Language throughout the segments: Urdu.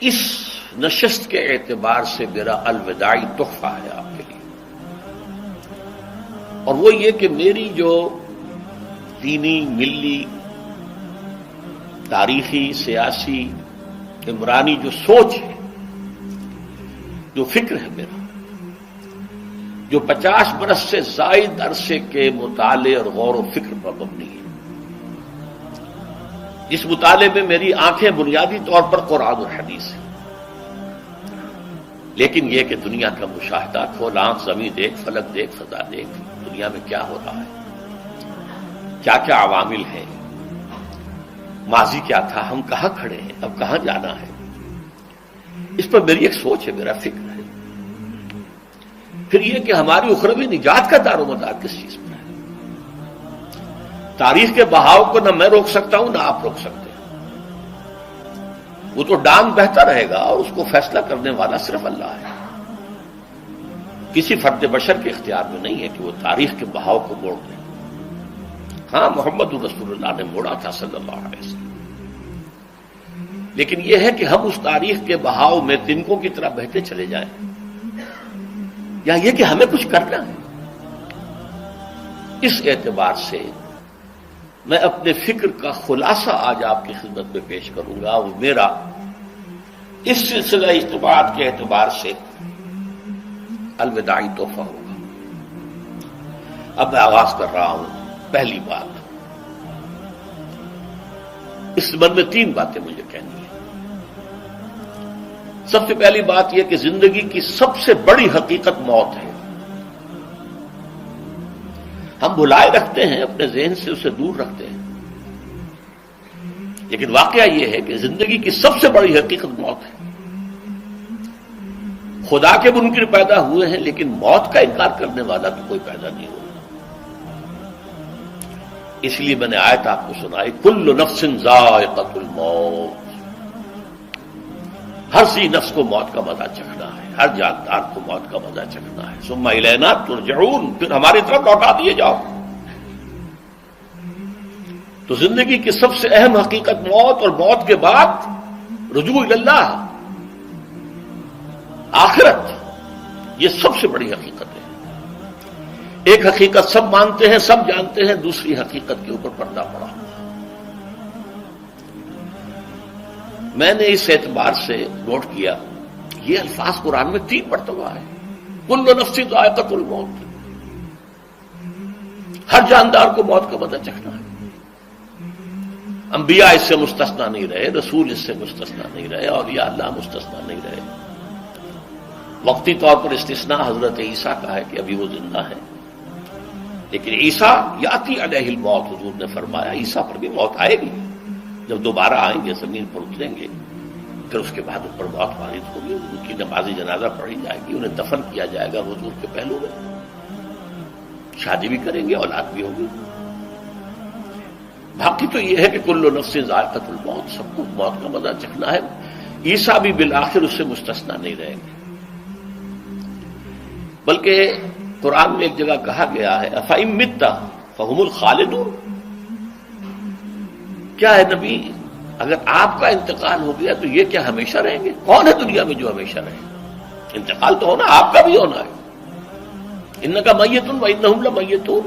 اس نشست کے اعتبار سے میرا الوداعی تحفہ ہے آپ کے لیے، اور وہ یہ کہ میری جو دینی، ملی، تاریخی، سیاسی، عمرانی جو سوچ ہے، جو فکر ہے میرا، جو 50 برس سے زائد عرصے کے مطالعے اور غور و فکر پر مبنی ہے، جس مطالعے میں میری آنکھیں بنیادی طور پر قرآن اور حدیث ہیں، لیکن یہ کہ دنیا کا مشاہدہ، کھول آنکھ، زمین دیکھ، فلک دیکھ، فضا دیکھ، دنیا میں کیا ہو رہا ہے، کیا کیا عوامل ہیں، ماضی کیا تھا، ہم کہاں کھڑے ہیں، اب کہاں جانا ہے، اس پر میری ایک سوچ ہے، میرا فکر ہے۔ پھر یہ کہ ہماری اخروی نجات کا دار و مدار کس چیز پر ہے۔ تاریخ کے بہاؤ کو نہ میں روک سکتا ہوں، نہ آپ روک سکتے ہیں، وہ تو ڈانگ بہتا رہے گا، اور اس کو فیصلہ کرنے والا صرف اللہ ہے۔ کسی فرد بشر کے اختیار میں نہیں ہے کہ وہ تاریخ کے بہاؤ کو موڑ دے۔ ہاں، محمد رسول اللہ نے موڑا تھا صلی اللہ علیہ وسلم، لیکن یہ ہے کہ ہم اس تاریخ کے بہاؤ میں تنکوں کی طرح بہتے چلے جائیں، یا یہ کہ ہمیں کچھ کرنا ہے۔ اس اعتبار سے میں اپنے فکر کا خلاصہ آج آپ کی خدمت میں پیش کروں گا، وہ میرا اس سلسلہ اجتماعات کے اعتبار سے الوداعی تحفہ ہوگا۔ اب میں آغاز کر رہا ہوں۔ پہلی بات، اس سبب میں 3 باتیں مجھے کہنی ہیں۔ سب سے پہلی بات یہ کہ زندگی کی سب سے بڑی حقیقت موت ہے۔ ہم بھلائے رکھتے ہیں، اپنے ذہن سے اسے دور رکھتے ہیں، لیکن واقعہ یہ ہے کہ زندگی کی سب سے بڑی حقیقت موت ہے۔ خدا کے منکر پیدا ہوئے ہیں، لیکن موت کا انکار کرنے والا تو کوئی پیدا نہیں ہوا۔ اس لیے میں نے آیت آپ کو سنائی، کل نفس ذائقۃ الموت، ہر سی نفس کو موت کا مزہ چکھنا ہے، ہر جاندار کو موت کا مزہ چکھنا ہے۔ ثم الینا ترجعون، پھر ہماری طرف لوٹا دیے جاؤ۔ تو زندگی کی سب سے اہم حقیقت موت، اور موت کے بعد رجوع اللہ، آخرت، یہ سب سے بڑی حقیقت ہے۔ ایک حقیقت سب مانتے ہیں، سب جانتے ہیں، دوسری حقیقت کے اوپر پردہ پڑا۔ میں نے اس اعتبار سے نوٹ کیا، یہ الفاظ قرآن میں 3 مرتبہ ہے، کل نفس ذائقۃ الموت، ہر جاندار کو موت کا مزہ چکھنا ہے۔ انبیاء اس سے مستثنا نہیں رہے، رسول اس سے مستثنا نہیں رہے، اولیاء اللہ مستثنا نہیں رہے۔ وقتی طور پر استثناء حضرت عیسیٰ کا ہے کہ ابھی وہ زندہ ہے، لیکن عیسیٰ یاتی علیہ الموت، حضور نے فرمایا عیسیٰ پر بھی موت آئے گی، جب دوبارہ آئیں گے، زمین پر اتریں گے، پھر اس کے بعد ان پر موت وارد ہوگی، ان کی نماز جنازہ پڑھی جائے گی، انہیں دفن کیا جائے گا حضور کے پہلو میں، شادی بھی کریں گے، اولاد بھی ہوگی۔ باقی تو یہ ہے کہ کل نفس ذائقۃ الموت، سب کو موت کا مزہ چکھنا ہے۔ عیسیٰ بھی بالآخر اس سے مستثنا نہیں رہیں گے، بلکہ قرآن میں ایک جگہ کہا گیا ہے افإن مت فهم الخالدون، کیا ہے نبی، اگر آپ کا انتقال ہو گیا تو یہ کیا ہمیشہ رہیں گے؟ کون ہے دنیا میں جو ہمیشہ رہے؟ انتقال تو ہونا، آپ کا بھی ہونا ہے۔ انک میت وانہم لمیتون،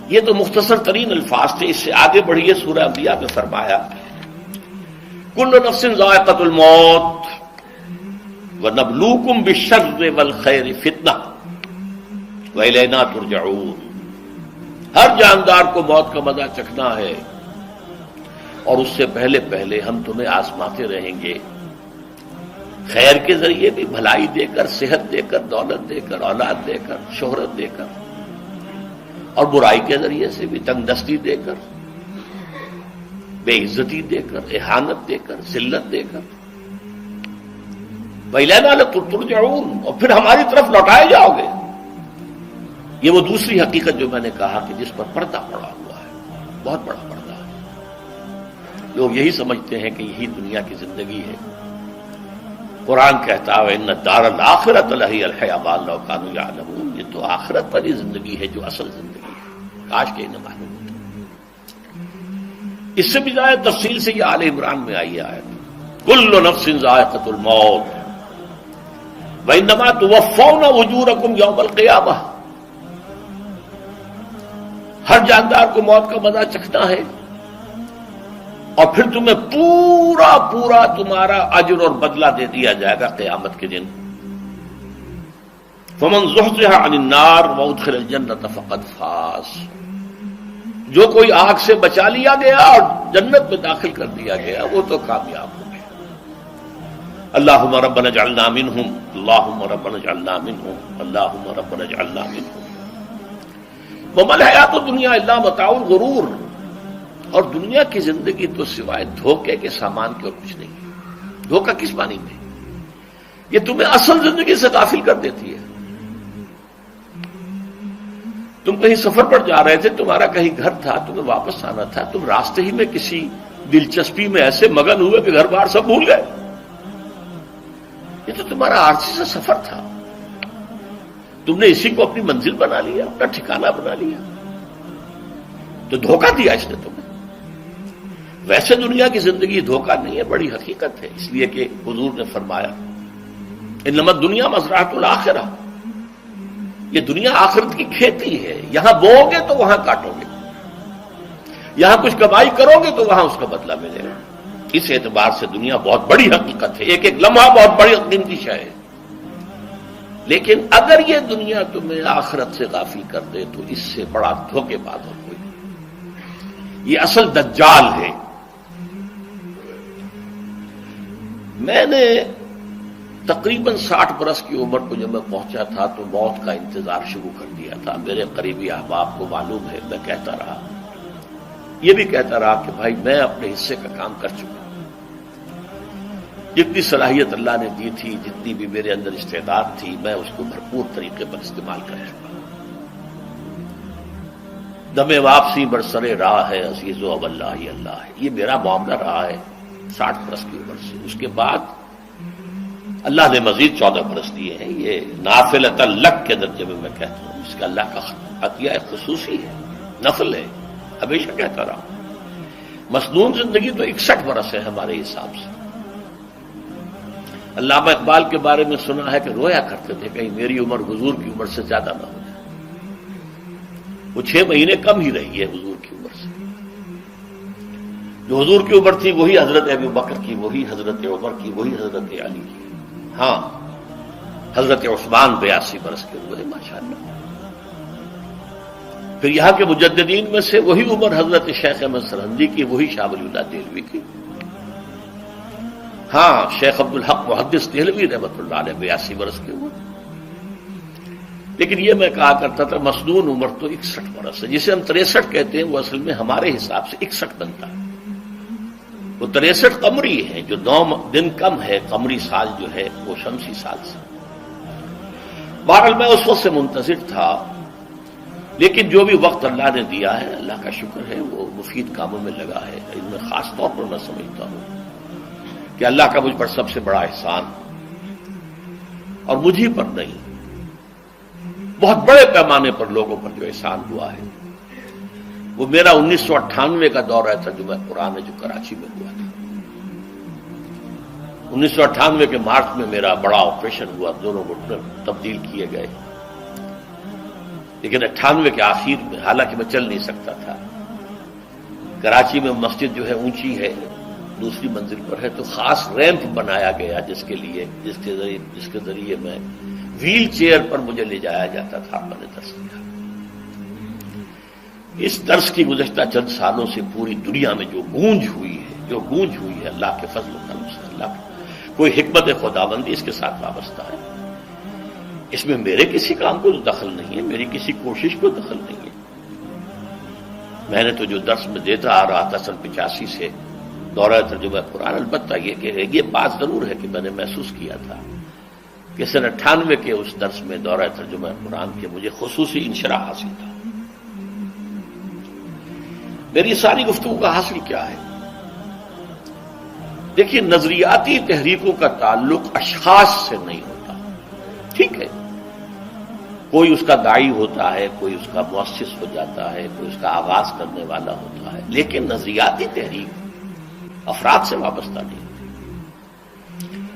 یہ تو مختصر ترین الفاظ تھے۔ اس سے آگے بڑھیے، سورہ انبیاء میں فرمایا کل نفس ذائقۃ الموت وَنَبْلُوكُمْ بِالشَّرِّ وَالْخَيْرِ فِتْنَةً وَإِلَيْنَا تُرْجَعُونَ، ہر جاندار کو موت کا مزہ چکھنا ہے، اور اس سے پہلے پہلے ہم تمہیں آزماتے رہیں گے، خیر کے ذریعے بھی، بھلائی دے کر، صحت دے کر، دولت دے کر، اولاد دے کر، شہرت دے کر، اور برائی کے ذریعے سے بھی، تنگ دستی دے کر، بے عزتی دے کر، اہانت دے کر، ذلت دے کر، وَإِلَيْنَا تُرْجَعُونَ، اور پھر ہماری طرف لوٹائے جاؤ گے۔ یہ وہ دوسری حقیقت جو میں نے کہا کہ جس پر پردہ پڑا ہوا ہے، بہت بڑا پردہ ہے۔ لوگ یہی سمجھتے ہیں کہ یہی دنیا کی زندگی ہے۔ قرآن کہتا ہے ان الدار الآخرۃ لہی الحیوان لو کانوا یعلمون، یہ تو آخرت والی زندگی ہے جو اصل زندگی ہے، کاش کہ انہیں معلوم ہوتا۔ اس سے بھی زیادہ تفصیل سے یہ آل عمران میں آئی ہے آیت۔ کل نفس ذائقۃ الموت وانما توفون اجورکم یوم القیامہ، ہر جاندار کو موت کا مزہ چکھنا ہے اور پھر تمہیں پورا پورا تمہارا اجر اور بدلہ دے دیا جائے گا قیامت کے دن۔ فمن زحزح عن النار وادخل الجنۃ فقد فاز، جو کوئی آگ سے بچا لیا گیا اور جنت میں داخل کر دیا گیا وہ تو کامیاب ہو گیا۔ اللہم ربنا اجعلنا منہم، اللہم ربنا اجعلنا منہم، اللہم ربنا اجعلنا منہم۔ وما الحیات الدنیا الا متاع الغرور، اور دنیا کی زندگی تو سوائے دھوکے کے سامان کے اور کچھ نہیں۔ دھوکہ کس معنی میں؟ یہ تمہیں اصل زندگی سے غافل کر دیتی ہے۔ تم کہیں سفر پر جا رہے تھے، تمہارا کہیں گھر تھا، تمہیں واپس آنا تھا، تم راستے ہی میں کسی دلچسپی میں ایسے مگن ہوئے کہ گھر بار سب بھول گئے۔ یہ تو تمہارا عارضی سا سفر تھا، تم نے اسی کو اپنی منزل بنا لیا، اپنا ٹھکانہ بنا لیا، تو دھوکہ دیا اس نے تمہیں۔ ویسے دنیا کی زندگی دھوکہ نہیں ہے، بڑی حقیقت ہے، اس لیے کہ حضور نے فرمایا انما الدنیا مزرعۃ الآخرہ، یہ دنیا آخرت کی کھیتی ہے، یہاں بو گے تو وہاں کاٹو گے، یہاں کچھ کمائی کرو گے تو وہاں اس کا بدلہ ملے گا۔ اس اعتبار سے دنیا بہت بڑی حقیقت ہے، ایک ایک لمحہ بہت بڑی قیمتی شے ہے، لیکن اگر یہ دنیا تمہیں آخرت سے غافل کر دے تو اس سے بڑا دھوکے باز اور کوئی نہیں۔ یہ اصل دجال ہے۔ میں نے تقریباً 60 برس کی عمر کو جب میں پہنچا تھا تو موت کا انتظار شروع کر دیا تھا۔ میرے قریبی احباب کو معلوم ہے، میں کہتا رہا، یہ بھی کہتا رہا کہ بھائی میں اپنے حصے کا کام کر چکا، جتنی صلاحیت اللہ نے دی تھی، جتنی بھی میرے اندر استعداد تھی، میں اس کو بھرپور طریقے پر استعمال کر چکا۔ دم واپسی برسر راہ ہے عزیز و اب اللہ ہی اللہ ہے، یہ میرا معاملہ رہا ہے 60 برس کی عمر سے۔ اس کے بعد اللہ نے مزید 14 برس دیے ہیں، یہ نافلۃ لک کے درجے میں کہتا ہوں، اس کا اللہ کا عطیہ خصوصی ہے، نفل ہے، ہمیشہ کہتا رہا ہوں۔ مسنون زندگی تو 61 برس ہے ہمارے حساب سے۔ علامہ اقبال کے بارے میں سنا ہے کہ رویا کرتے تھے کہیں میری عمر حضور کی عمر سے زیادہ نہ ہو جائے۔ وہ 6 مہینے کم ہی رہی ہے حضور کی عمر سے۔ جو حضور کی عمر تھی وہی حضرت ابو بکر کی، وہی حضرت عمر کی، وہی حضرت علی کی۔ ہاں، حضرت عثمان 82 برس کے ہوئے ماشاءاللہ۔ پھر یہاں کے مجددین میں سے وہی عمر حضرت شیخ احمد سرہندی کی، وہی شاہ ولی اللہ دہلوی کی۔ ہاں، شیخ عبدالحق محدث دہلوی رحمۃ اللہ علیہ 82 برس کے ہوئے۔ لیکن یہ میں کہا کرتا تھا مسنون عمر تو 61 برس ہے، جسے ہم 63 کہتے ہیں، وہ اصل میں ہمارے حساب سے 61 بنتا ہے۔ وہ 63 قمری ہے، جو 9 دن کم ہے، قمری سال جو ہے وہ شمسی سال سے۔ بہرحال میں اس وقت سے منتظر تھا، لیکن جو بھی وقت اللہ نے دیا ہے، اللہ کا شکر ہے، وہ مفید کاموں میں لگا ہے۔ ان میں خاص طور پر میں سمجھتا ہوں کہ اللہ کا مجھ پر سب سے بڑا احسان، اور مجھے پر نہیں، بہت بڑے پیمانے پر لوگوں پر جو احسان ہوا ہے، وہ میرا 1998 کا دورہ ترجمہ قرآن جو کراچی میں ہوا تھا۔ 1998 کے مارچ میں میرا بڑا آپریشن ہوا، دونوں گھٹنے تبدیل کیے گئے، لیکن 98 کے آخر میں، حالانکہ میں چل نہیں سکتا تھا، کراچی میں مسجد جو ہے اونچی ہے، دوسری منزل پر ہے، تو خاص ریمپ بنایا گیا جس کے ذریعے میں ویل چیئر پر مجھے لے جایا جاتا تھا۔ میں نے درس دیا۔ اس درس کی گزشتہ چند سالوں سے پوری دنیا میں جو گونج ہوئی ہے اللہ کے فضل و کرم سے، اللہ کی کوئی حکمت خداوندی اس کے ساتھ وابستہ ہے۔ اس میں میرے کسی کام کو دخل نہیں ہے، میری کسی کوشش کو دخل نہیں ہے۔ میں نے تو جو درس میں دیتا آ رہا تھا سن 85 سے دورہ ترجمہ قرآن، البتہ یہ بات ضرور ہے کہ میں نے محسوس کیا تھا کہ سن 98 کے اس درس میں دورہ ترجمہ قرآن کے مجھے خصوصی انشراح حاصل تھا۔ میری ساری گفتگو کا حاصل کیا ہے؟ دیکھیے، نظریاتی تحریکوں کا تعلق اشخاص سے نہیں ہوتا، ٹھیک ہے، کوئی اس کا داعی ہوتا ہے، کوئی اس کا مؤسس ہو جاتا ہے، کوئی اس کا آغاز کرنے والا ہوتا ہے، لیکن نظریاتی تحریک افراد سے وابستہ نہیں ہوتی۔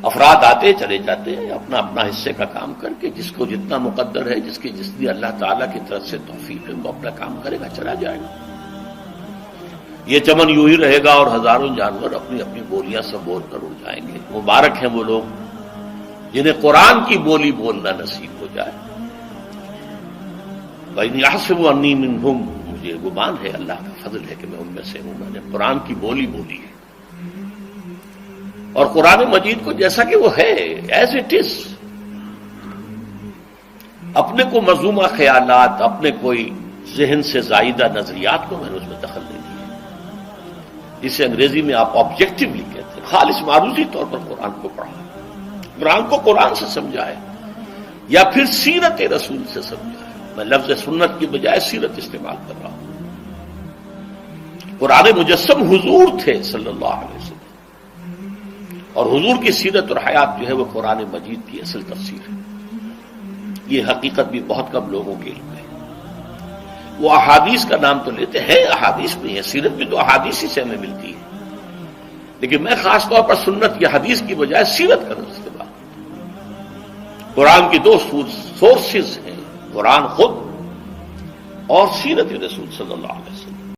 افراد آتے چلے جاتے ہیں اپنا اپنا حصے کا کام کر کے، جس کو جتنا مقدر ہے، جس کی جتنی اللہ تعالیٰ کی طرف سے توفیق ہے، وہ اپنا کام کرے گا، چلا جائے گا۔ یہ چمن یوں ہی رہے گا اور ہزاروں جانور اپنی اپنی بولیاں سے بول کر اڑ جائیں گے۔ مبارک ہیں وہ لوگ جنہیں قرآن کی بولی بولنا نصیب ہو جائے۔ وَإِنْ يَحْسَبُ أَنِّي مِنْهُمْ، مجھے گمان ہے، اللہ کا فضل ہے کہ میں ان میں سے ہوں، میں نے قرآن کی بولی بولی ہے۔ اور قرآن مجید کو جیسا کہ وہ ہے، ایز اٹ از، اپنے کو مذمومہ خیالات، اپنے کوئی ذہن سے زائدہ نظریات کو میں نے اس میں دخل نہیں دیا، جسے انگریزی میں آپ آبجیکٹولی کہتے ہیں۔ خالص معروضی طور پر قرآن کو پڑھا، قرآن کو قرآن سے سمجھائے یا پھر سیرت رسول سے سمجھائے۔ میں لفظ سنت کی بجائے سیرت استعمال کر رہا ہوں۔ قرآن مجسم حضور تھے صلی اللہ علیہ وسلم، اور حضور کی سیرت اور حیات جو ہے وہ قرآن مجید کی اصل تفسیر ہے۔ یہ حقیقت بھی بہت کم لوگوں کے علم ہے۔ وہ احادیث کا نام تو لیتے ہیں، احادیث بھی ہے، سیرت بھی تو احادیث ہی سے ہمیں ملتی ہے، لیکن میں خاص طور پر سنت یا حدیث کی بجائے سیرت کا استعمال کرتا ہوں۔ قرآن کی دو سورسز ہیں، قرآن خود اور سیرت رسول صلی اللہ علیہ وسلم۔